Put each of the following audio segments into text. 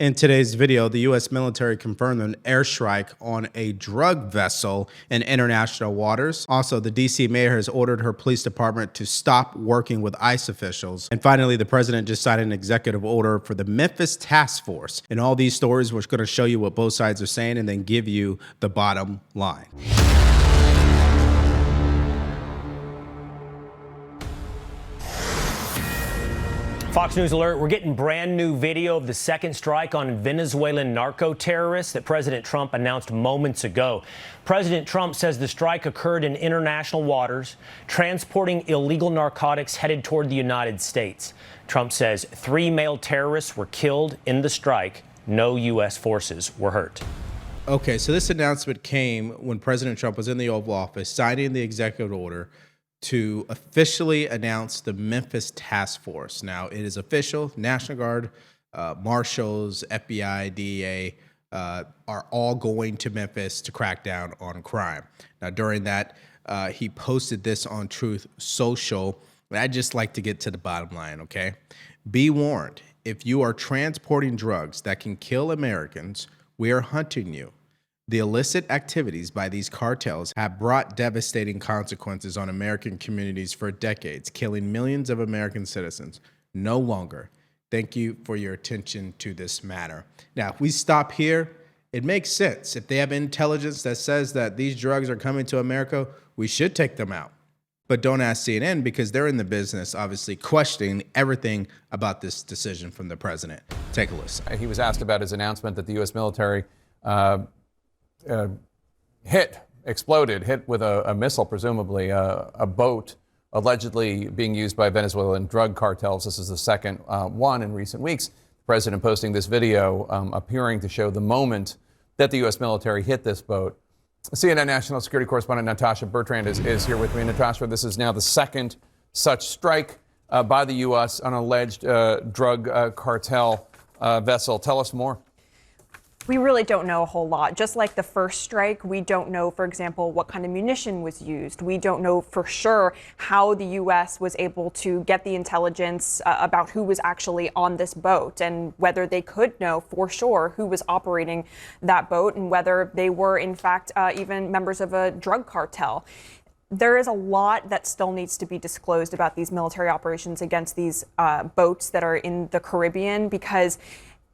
In today's video, the U.S. military confirmed an airstrike on a drug vessel in international waters. Also, the D.C. mayor has ordered her police department to stop working with ICE officials. And finally, the president just signed an executive order for the Memphis Task Force. In all these stories, we're going to show you what both sides are saying and then give you the bottom line. Fox News alert, we're getting brand new video of the second strike on Venezuelan narco terrorists that President Trump announced moments ago. President Trump says the strike occurred in international waters, transporting illegal narcotics headed toward the United States. Trump says 3 male terrorists were killed in the strike. No U.S. forces were hurt. Okay, so this announcement came when President Trump was in the Oval Office signing the executive order to officially announce the Memphis Task Force. Now, it is official. National Guard, Marshals, FBI, DEA are all going to Memphis to crack down on crime. Now, during that, he posted this on Truth Social. I'd just like to get to the bottom line, okay? Be warned, if you are transporting drugs that can kill Americans, we are hunting you. The illicit activities by these cartels have brought devastating consequences on American communities for decades, killing millions of American citizens. No longer. Thank you for your attention to this matter. Now, if we stop here, it makes sense. If they have intelligence that says that these drugs are coming to America, we should take them out. But don't ask CNN because they're in the business, obviously, questioning everything about this decision from the president. Take a listen. He was asked about his announcement that the U.S. military hit with a missile, presumably a boat allegedly being used by Venezuelan drug cartels. This is the second one in recent weeks. The president posting this video appearing to show the moment that the U.S. military hit this boat. CNN national security correspondent Natasha Bertrand is here with me. Natasha, this is now the second such strike by the U.S. on an alleged drug cartel vessel. Tell us more. We really don't know a whole lot. Just like the first strike, we don't know, for example, what kind of munition was used. We don't know for sure how the U.S. was able to get the intelligence about who was actually on this boat and whether they could know for sure who was operating that boat and whether they were, in fact, even members of a drug cartel. There is a lot that still needs to be disclosed about these military operations against these boats that are in the Caribbean, because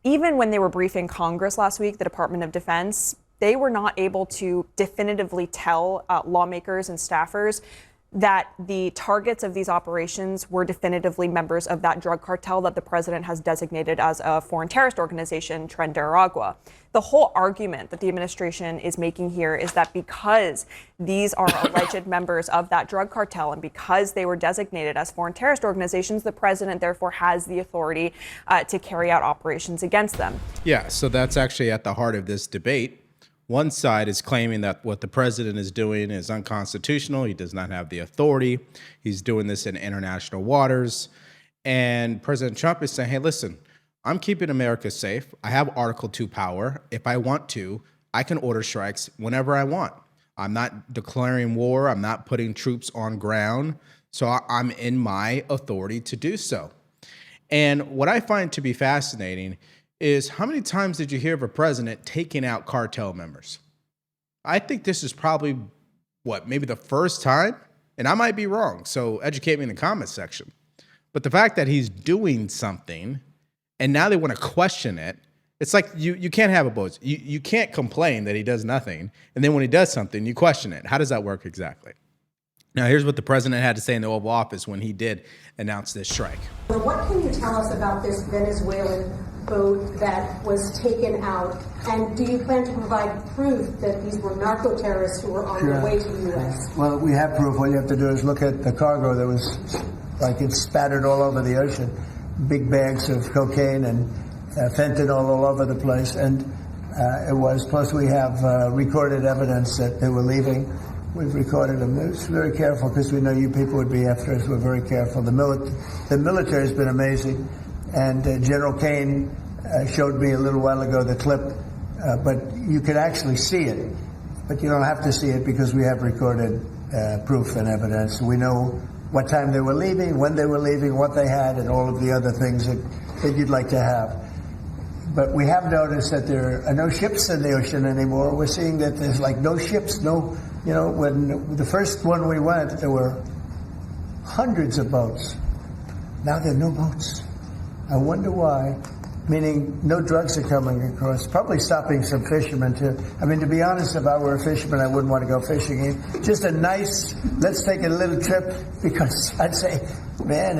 even when they were briefing Congress last week, the Department of Defense, they were not able to definitively tell lawmakers and staffers that the targets of these operations were definitively members of that drug cartel that the president has designated as a foreign terrorist organization, Tren de Aragua. The whole argument that the administration is making here is that because these are alleged members of that drug cartel and because they were designated as foreign terrorist organizations, the president therefore has the authority to carry out operations against them. Yeah, so that's actually at the heart of this debate. One side is claiming that what the president is doing is unconstitutional. He does not have the authority. He's doing this in international waters. And President Trump is saying, hey, listen, I'm keeping America safe. I have Article 2 power. If I want to, I can order strikes whenever I want. I'm not declaring war. I'm not putting troops on ground. So I'm in my authority to do so. And what I find to be fascinating is how many times did you hear of a president taking out cartel members? I think this is probably, maybe the first time? And I might be wrong, so educate me in the comments section. But the fact that he's doing something and now they want to question it, it's like you can't have a both. You can't complain that he does nothing, and then when he does something, you question it. How does that work exactly? Now, here's what the president had to say in the Oval Office when he did announce this strike. What can you tell us about this Venezuelan boat that was taken out? And do you plan to provide proof that these were narco-terrorists who were on their way to the U.S.? Well, we have proof. All you have to do is look at the cargo that was, like, it's spattered all over the ocean. Big bags of cocaine and fentanyl all over the place. And it was, plus we have recorded evidence that they were leaving. We've recorded them. It's very careful because we know you people would be after us. We're very careful. The military has been amazing. And General Kane showed me a little while ago the clip, but you could actually see it. But you don't have to see it because we have recorded proof and evidence. We know what time they were leaving, when they were leaving, what they had, and all of the other things that you'd like to have. But we have noticed that there are no ships in the ocean anymore. We're seeing that there's like no ships, when the first one we went, there were hundreds of boats. Now there are no boats. I wonder why. Meaning no drugs are coming across. Probably stopping some fishermen too. I mean, to be honest, if I were a fisherman, I wouldn't want to go fishing. Just a nice, let's take a little trip, because I'd say, man,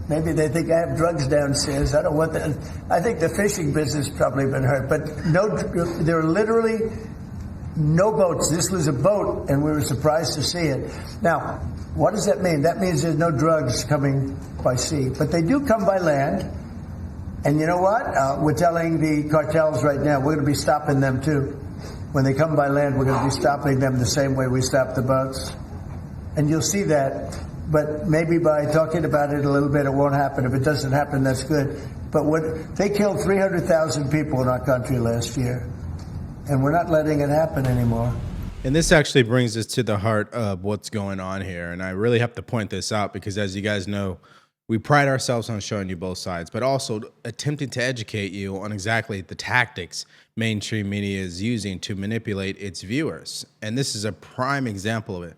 maybe they think I have drugs downstairs. I don't want that. I think the fishing business probably been hurt, but there are literally no boats. This was a boat, and we were surprised to see it. Now, what does that mean? That means there's no drugs coming by sea, but they do come by land. And you know what? We're telling the cartels right now, we're going to be stopping them too. When they come by land, we're going to be stopping them the same way we stop the boats. And you'll see that. But maybe by talking about it a little bit, it won't happen. If it doesn't happen, that's good. But they killed 300,000 people in our country last year. And we're not letting it happen anymore. And this actually brings us to the heart of what's going on here. And I really have to point this out because, as you guys know, we pride ourselves on showing you both sides, but also attempting to educate you on exactly the tactics mainstream media is using to manipulate its viewers. And this is a prime example of it.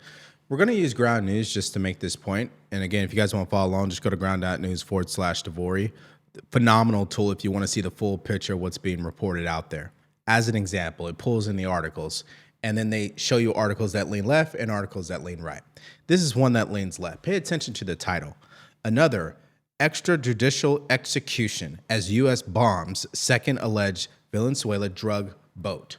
We're going to use Ground News just to make this point. And again, if you guys want to follow along, just go to ground.news/Devori. Phenomenal tool if you want to see the full picture of what's being reported out there. As an example, it pulls in the articles, and then they show you articles that lean left and articles that lean right. This is one that leans left. Pay attention to the title. Another, extrajudicial execution as U.S. bombs second alleged Venezuela drug boat.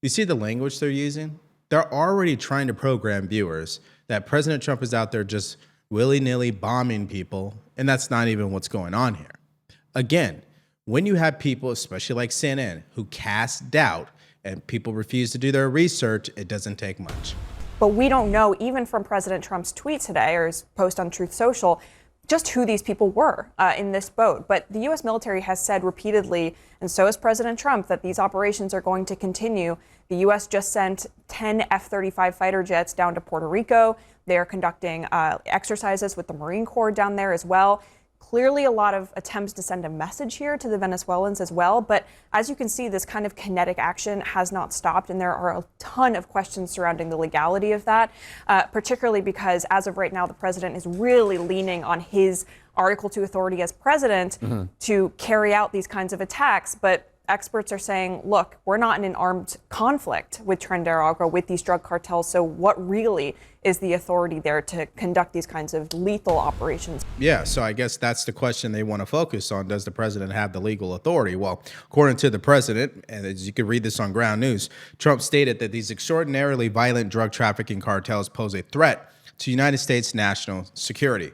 You see the language they're using? They're already trying to program viewers that President Trump is out there just willy-nilly bombing people, and that's not even what's going on here. Again, when you have people, especially like CNN, who cast doubt and people refuse to do their research, it doesn't take much. But we don't know, even from President Trump's tweet today or his post on Truth Social, just who these people were in this boat. But the U.S. military has said repeatedly, and so has President Trump, that these operations are going to continue. The U.S. just sent 10 F-35 fighter jets down to Puerto Rico. They are conducting exercises with the Marine Corps down there as well. Clearly a lot of attempts to send a message here to the Venezuelans as well. But as you can see, this kind of kinetic action has not stopped. And there are a ton of questions surrounding the legality of that, particularly because as of right now, the president is really leaning on his Article 2 authority as president to carry out these kinds of attacks. But experts are saying, look, we're not in an armed conflict with Trinidad with these drug cartels. So what really is the authority there to conduct these kinds of lethal operations? Yeah, so I guess that's the question they want to focus on. Does the president have the legal authority? Well, according to the president, and as you can read this on Ground News, Trump stated that these extraordinarily violent drug trafficking cartels pose a threat to United States national security.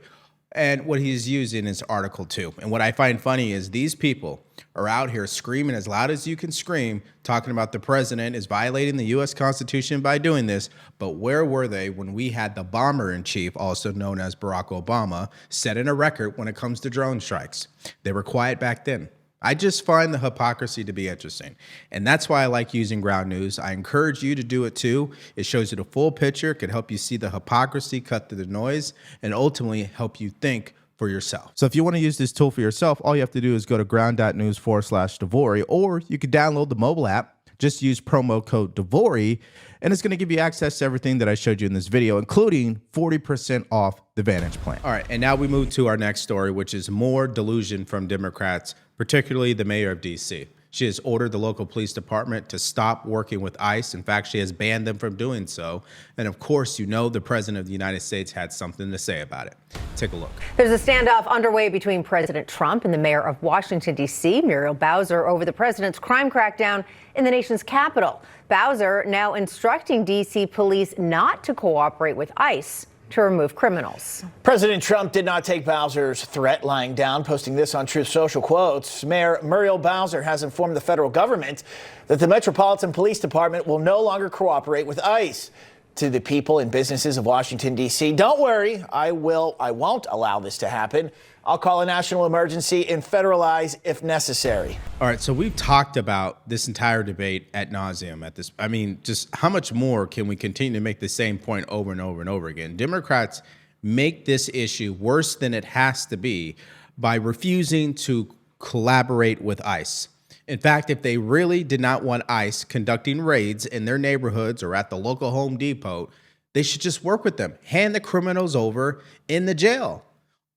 And what he's using is Article 2. And what I find funny is these people are out here screaming as loud as you can scream, talking about the president is violating the U.S. Constitution by doing this. But where were they when we had the bomber-in-chief, also known as Barack Obama, setting a record when it comes to drone strikes? They were quiet back then. I just find the hypocrisy to be interesting. And that's why I like using Ground News. I encourage you to do it too. It shows you the full picture, can help you see the hypocrisy, cut through the noise, and ultimately help you think for yourself. So if you want to use this tool for yourself, all you have to do is go to ground.news/Devori, or you can download the mobile app. Just use promo code Devori, and it's going to give you access to everything that I showed you in this video, including 40% off the Vantage plan. All right, and now we move to our next story, which is more delusion from Democrats, particularly the mayor of D.C. She has ordered the local police department to stop working with ICE. In fact, she has banned them from doing so. And of course, you know the president of the United States had something to say about it. Take a look. There's a standoff underway between President Trump and the mayor of Washington, D.C., Muriel Bowser, over the president's crime crackdown in the nation's capital. Bowser now instructing D.C. police not to cooperate with ICE to remove criminals. President Trump did not take Bowser's threat lying down, posting this on Truth Social. Quotes, Mayor Muriel Bowser has informed the federal government that the Metropolitan Police Department will no longer cooperate with ICE. To the people and businesses of Washington, D.C., don't worry, I won't allow this to happen. I'll call a national emergency and federalize if necessary. All right, so we've talked about this entire debate ad nauseum at this. I mean, just how much more can we continue to make the same point over and over and over again? Democrats make this issue worse than it has to be by refusing to collaborate with ICE. In fact, if they really did not want ICE conducting raids in their neighborhoods or at the local Home Depot, they should just work with them, hand the criminals over in the jail,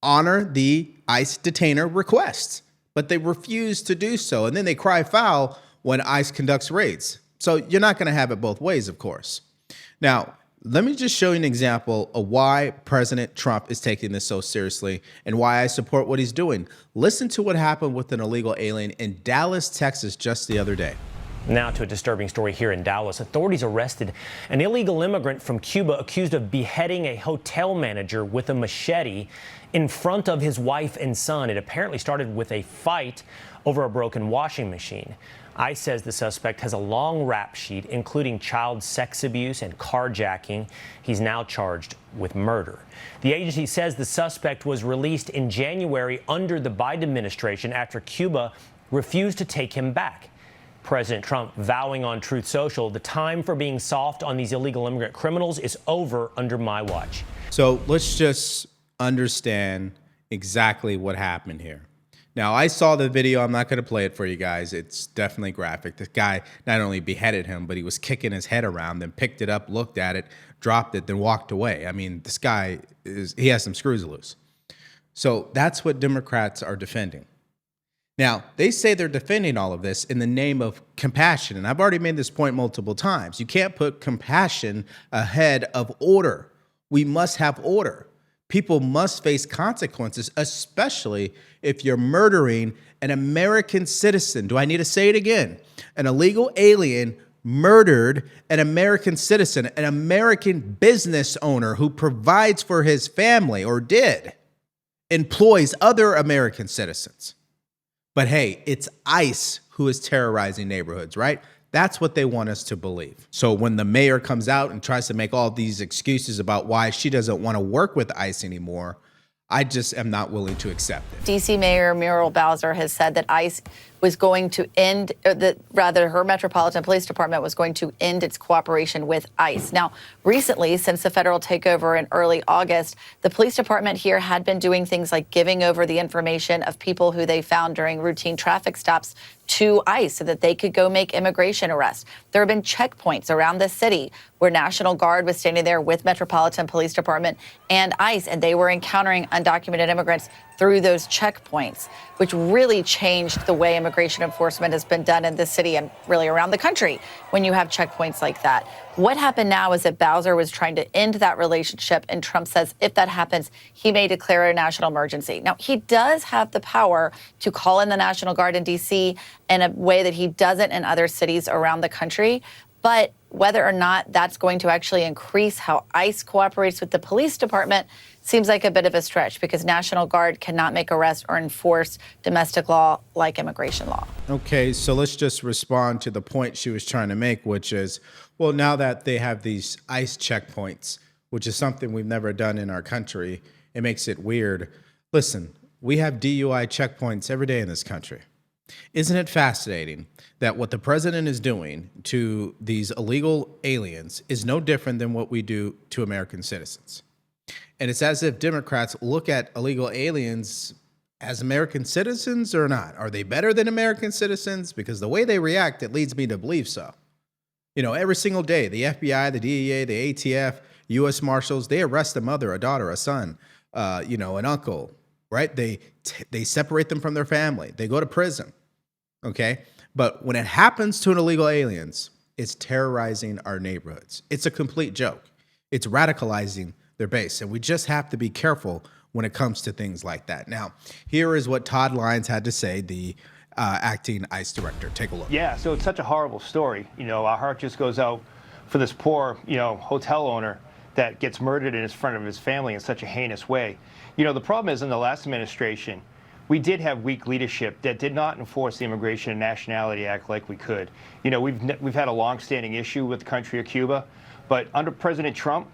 honor the ICE detainer requests. But they refuse to do so, and then they cry foul when ICE conducts raids. So you're not going to have it both ways, of course. Now, let me just show you an example of why President Trump is taking this so seriously and why I support what he's doing. Listen to what happened with an illegal alien in Dallas, Texas, just the other day. Now to a disturbing story here in Dallas. Authorities arrested an illegal immigrant from Cuba accused of beheading a hotel manager with a machete in front of his wife and son. It apparently started with a fight over a broken washing machine. ICE says the suspect has a long rap sheet, including child sex abuse and carjacking. He's now charged with murder. The agency says the suspect was released in January under the Biden administration after Cuba refused to take him back. President Trump vowing on Truth Social, the time for being soft on these illegal immigrant criminals is over under my watch. So let's just understand exactly what happened here. Now, I saw the video. I'm not going to play it for you guys. It's definitely graphic. This guy not only beheaded him, but he was kicking his head around, then picked it up, looked at it, dropped it, then walked away. I mean, this guy, he has some screws loose. So that's what Democrats are defending. Now, they say they're defending all of this in the name of compassion. And I've already made this point multiple times. You can't put compassion ahead of order. We must have order. People must face consequences, especially if you're murdering an American citizen. Do I need to say it again? An illegal alien murdered an American citizen, an American business owner who provides for his family, or did, employs other American citizens. But hey, it's ICE who is terrorizing neighborhoods, right? That's what they want us to believe. So when the mayor comes out and tries to make all these excuses about why she doesn't want to work with ICE anymore, I just am not willing to accept it. D.C. Mayor Muriel Bowser has said that ICE was going to end, her Metropolitan Police Department was going to end its cooperation with ICE. Now, recently, since the federal takeover in early August, the police department here had been doing things like giving over the information of people who they found during routine traffic stops to ICE so that they could go make immigration arrests. There have been checkpoints around the city where National Guard was standing there with Metropolitan Police Department and ICE, and they were encountering undocumented immigrants through those checkpoints, which really changed the way immigration enforcement has been done in this city and really around the country when you have checkpoints like that. What happened now is that Bowser was trying to end that relationship, and Trump says if that happens, he may declare a national emergency. Now, he does have the power to call in the National Guard in D.C. in a way that he doesn't in other cities around the country. But whether or not that's going to actually increase how ICE cooperates with the police department seems like a bit of a stretch, because National Guard cannot make arrests or enforce domestic law like immigration law. Okay, so let's just respond to the point she was trying to make, which is, well, now that they have these ICE checkpoints, which is something we've never done in our country, it makes it weird. Listen, we have DUI checkpoints every day in this country. Isn't it fascinating that what the president is doing to these illegal aliens is no different than what we do to American citizens? And it's as if Democrats look at illegal aliens as American citizens or not. Are they better than American citizens? Because the way they react, it leads me to believe so. You know, every single day, the FBI, the DEA, the ATF, U.S. Marshals, they arrest a mother, a daughter, a son, an uncle, right? They separate them from their family. They go to prison. Okay, but when it happens to an illegal aliens, it's terrorizing our neighborhoods. It's a complete joke. It's radicalizing their base, and we just have to be careful when it comes to things like that. Now, here is what Todd Lyons had to say, the acting ICE director. Take a look. Yeah, so it's such a horrible story. You know, our heart just goes out for this poor, hotel owner that gets murdered in front of his family in such a heinous way. You know, the problem is in the last administration, we did have weak leadership that did not enforce the Immigration and Nationality Act like we could. You know, we've had a long-standing issue with the country of Cuba, but under President Trump,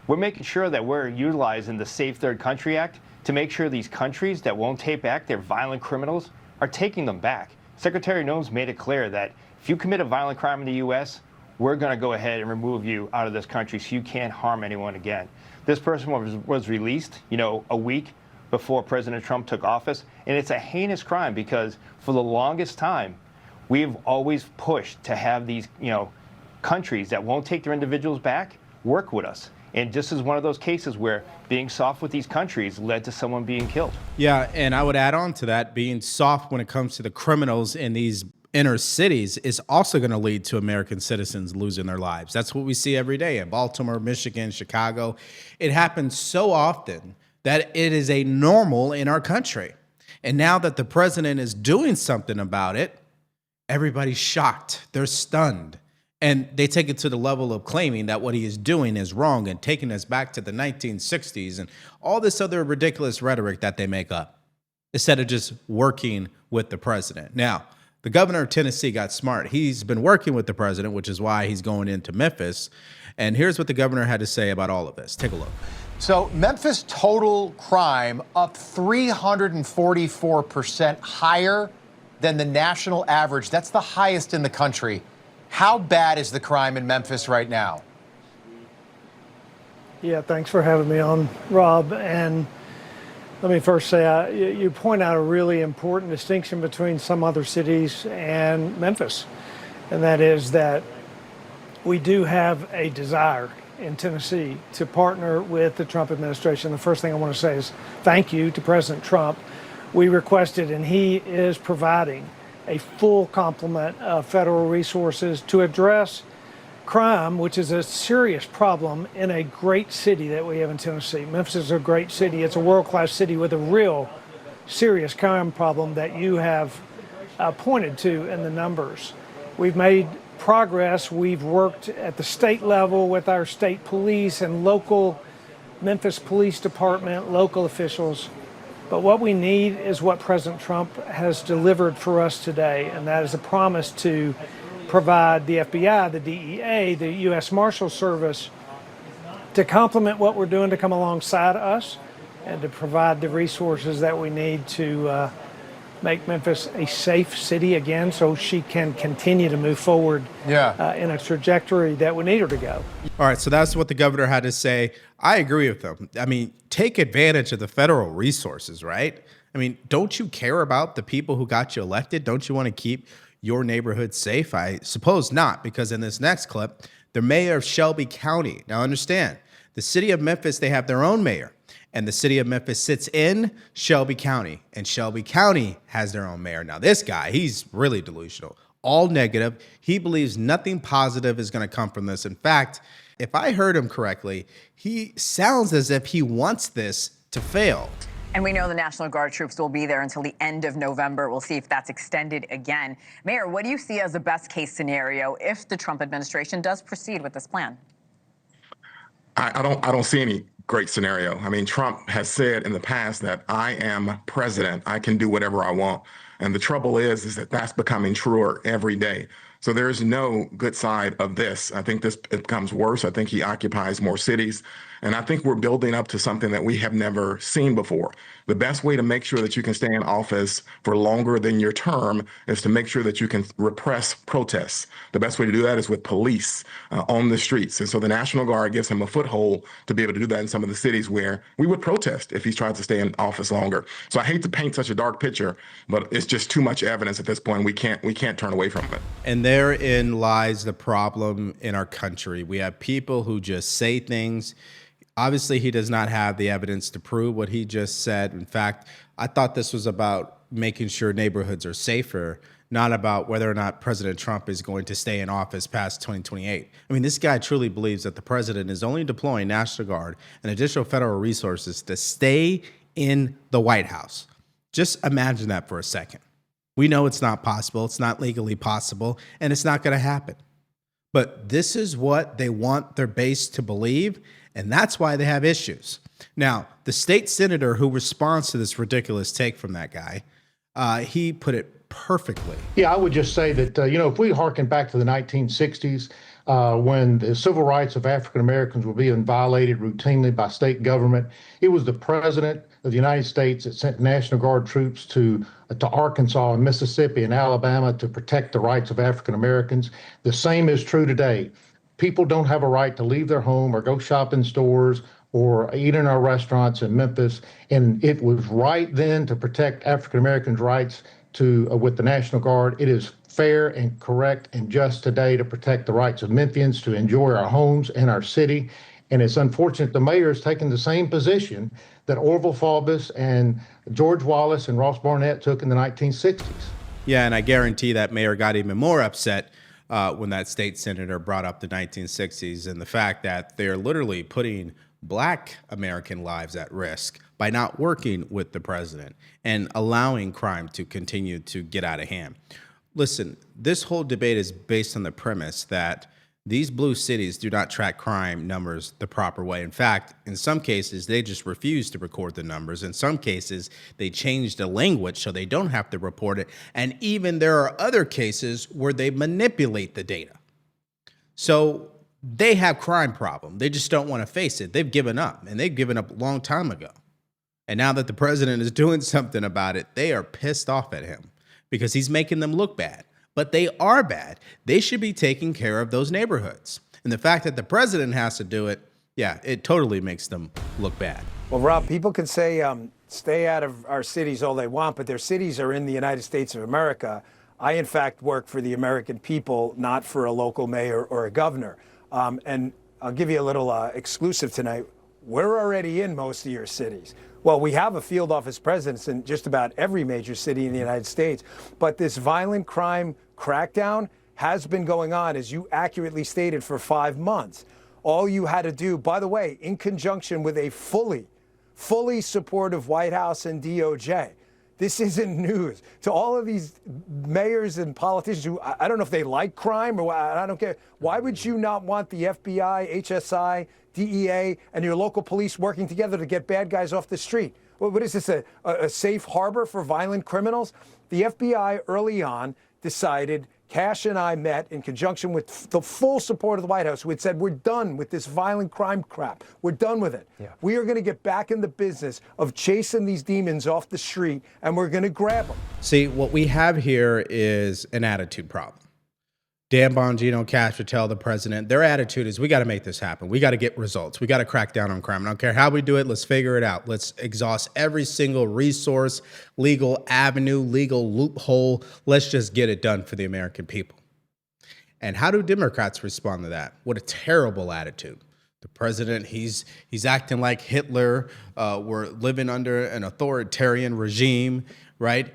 we're making sure that we're utilizing the Safe Third Country Act to make sure these countries that won't take back their violent criminals are taking them back. Secretary Noem's made it clear that if you commit a violent crime in the U.S., we're going to go ahead and remove you out of this country so you can't harm anyone again. This person was released, a week before President Trump took office. And it's a heinous crime because for the longest time, we've always pushed to have these, countries that won't take their individuals back work with us. And this is one of those cases where being soft with these countries led to someone being killed. Yeah, and I would add on to that, being soft when it comes to the criminals in these inner cities is also going to lead to American citizens losing their lives. That's what we see every day in Baltimore, Michigan, Chicago. It happens so often that it is a normal in our country. And now that the president is doing something about it, everybody's shocked. They're stunned. And they take it to the level of claiming that what he is doing is wrong and taking us back to the 1960s and all this other ridiculous rhetoric that they make up instead of just working with the president. Now, the governor of Tennessee got smart. He's been working with the president, which is why he's going into Memphis. And here's what the governor had to say about all of this. Take a look. So Memphis total crime up 344% higher than the national average. That's the highest in the country. How bad is the crime in Memphis right now? Yeah, thanks for having me on, Rob. And let me first say, you point out a really important distinction between some other cities and Memphis. And that is that we do have a desire in Tennessee to partner with the Trump administration. The first thing I want to say is thank you to President Trump. We requested, and he is providing a full complement of federal resources to address crime, which is a serious problem in a great city that we have in Tennessee. Memphis is a great city. It's a world-class city with a real serious crime problem that you have pointed to in the numbers. We've made progress. We've worked at the state level with our state police and local Memphis Police Department, local officials. But what we need is what President Trump has delivered for us today, and that is a promise to provide the FBI, the DEA, the U.S. Marshal Service to complement what we're doing, to come alongside us and to provide the resources that we need to make Memphis a safe city again so she can continue to move forward in a trajectory that we need her to go. All right, so that's what the governor had to say. I agree with them. I mean, take advantage of the federal resources, right? I mean, don't you care about the people who got you elected? Don't you want to keep your neighborhood safe? I suppose not, because in this next clip, the mayor of Shelby County. Now understand, the city of Memphis, they have their own mayor. And the city of Memphis sits in Shelby County, and Shelby County has their own mayor. Now, this guy, he's really delusional, all negative. He believes nothing positive is going to come from this. In fact, if I heard him correctly, he sounds as if he wants this to fail. And we know the National Guard troops will be there until the end of November. We'll see if that's extended again. Mayor, what do you see as the best case scenario if the Trump administration does proceed with this plan? I don't see any great scenario. I mean, Trump has said in the past that I am president. I can do whatever I want. And the trouble is that that's becoming truer every day. So there's no good side of this. I think it becomes worse. I think he occupies more cities. And I think we're building up to something that we have never seen before. The best way to make sure that you can stay in office for longer than your term is to make sure that you can repress protests. The best way to do that is with police on the streets. And so the National Guard gives him a foothold to be able to do that in some of the cities where we would protest if he tried to stay in office longer. So I hate to paint such a dark picture, but it's just too much evidence at this point. We can't turn away from it. And therein lies the problem in our country. We have people who just say things. Obviously, he does not have the evidence to prove what he just said. In fact, I thought this was about making sure neighborhoods are safer, not about whether or not President Trump is going to stay in office past 2028. I mean, this guy truly believes that the president is only deploying National Guard and additional federal resources to stay in the White House. Just imagine that for a second. We know it's not possible. It's not legally possible, and it's not going to happen. But this is what they want their base to believe, and that's why they have issues. Now, the state senator who responds to this ridiculous take from that guy, he put it perfectly. Yeah, I would just say that, if we harken back to the 1960s, when the civil rights of African Americans were being violated routinely by state government, it was the president of the United States that sent National Guard troops to Arkansas and Mississippi and Alabama to protect the rights of African Americans. The same is true today. People don't have a right to leave their home or go shop in stores or eat in our restaurants in Memphis. And it was right then to protect African Americans' rights to with the National Guard. It is fair and correct and just today to protect the rights of Memphians to enjoy our homes and our city. And it's unfortunate the mayor has taken the same position that Orville Faubus and George Wallace and Ross Barnett took in the 1960s. Yeah, and I guarantee that mayor got even more upset when that state senator brought up the 1960s and the fact that they're literally putting Black American lives at risk by not working with the president and allowing crime to continue to get out of hand. Listen, this whole debate is based on the premise that these blue cities do not track crime numbers the proper way. In fact, in some cases, they just refuse to record the numbers. In some cases, they change the language so they don't have to report it. And even there are other cases where they manipulate the data. So they have crime problem. They just don't want to face it. They've given up, and they've given up a long time ago. And now that the president is doing something about it, they are pissed off at him because he's making them look bad. But they are bad. They should be taking care of those neighborhoods. And the fact that the president has to do it, yeah, it totally makes them look bad. Well, Rob, people can say stay out of our cities all they want, but their cities are in the United States of America. I, in fact, work for the American people, not for a local mayor or a governor. And I'll give you a little exclusive tonight. We're already in most of your cities. Well, we have a field office presence in just about every major city in the United States, but this violent crime crackdown has been going on, as you accurately stated, for 5 months. All you had to do, by the way, in conjunction with a fully supportive White House and DOJ. This isn't news. To all of these mayors and politicians who, I don't know if they like crime or I don't care. Why would you not want the FBI, HSI, DEA, and your local police working together to get bad guys off the street? What is this, a safe harbor for violent criminals? The FBI early on decided, Cash and I met in conjunction with the full support of the White House, who had said, we're done with this violent crime crap. We're done with it. Yeah. We are going to get back in the business of chasing these demons off the street, and we're going to grab them. See, what we have here is an attitude problem. Dan Bongino, Cash Patel, the president, their attitude is we got to make this happen. We got to get results. We got to crack down on crime. I don't care how we do it. Let's figure it out. Let's exhaust every single resource, legal avenue, legal loophole. Let's just get it done for the American people. And how do Democrats respond to that? What a terrible attitude. The president, he's acting like Hitler. We're living under an authoritarian regime, right?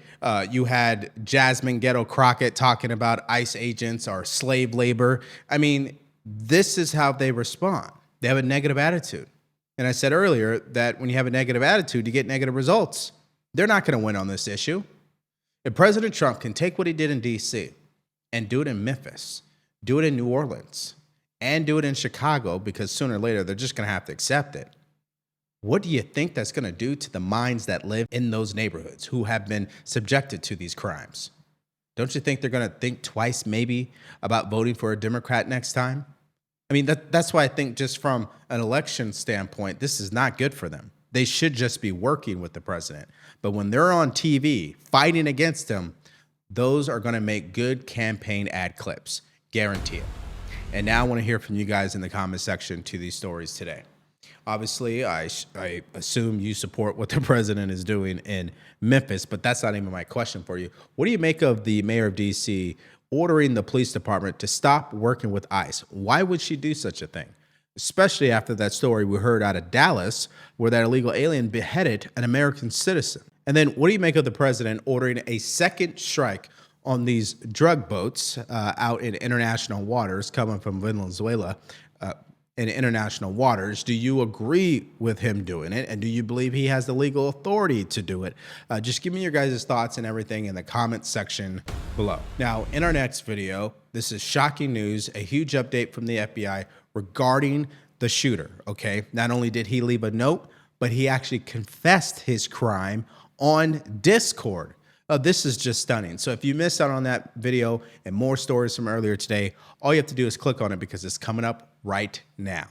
You had Jasmine Ghetto Crockett talking about ICE agents or slave labor. I mean, this is how they respond. They have a negative attitude. And I said earlier that when you have a negative attitude, you get negative results. They're not going to win on this issue. If President Trump can take what he did in D.C. and do it in Memphis, do it in New Orleans, and do it in Chicago, because sooner or later they're just going to have to accept it. What do you think that's going to do to the minds that live in those neighborhoods who have been subjected to these crimes? Don't you think they're going to think twice maybe about voting for a Democrat next time? I mean, that's why I think just from an election standpoint, this is not good for them. They should just be working with the president. But when they're on TV fighting against him, those are going to make good campaign ad clips. Guarantee it. And now I want to hear from you guys in the comment section to these stories today. Obviously, I assume you support what the president is doing in Memphis, but that's not even my question for you. What do you make of the mayor of D.C. ordering the police department to stop working with ICE? Why would she do such a thing? Especially after that story we heard out of Dallas, where that illegal alien beheaded an American citizen. And then what do you make of the president ordering a second strike on these drug boats out in international waters coming from Venezuela in international waters? Do you agree with him doing it? And do you believe he has the legal authority to do it? Just give me your guys' thoughts and everything in the comment section below. Now, in our next video, this is shocking news, a huge update from the FBI regarding the shooter, okay? Not only did he leave a note, but he actually confessed his crime on Discord. This is just stunning. So if you missed out on that video and more stories from earlier today, all you have to do is click on it because it's coming up right now.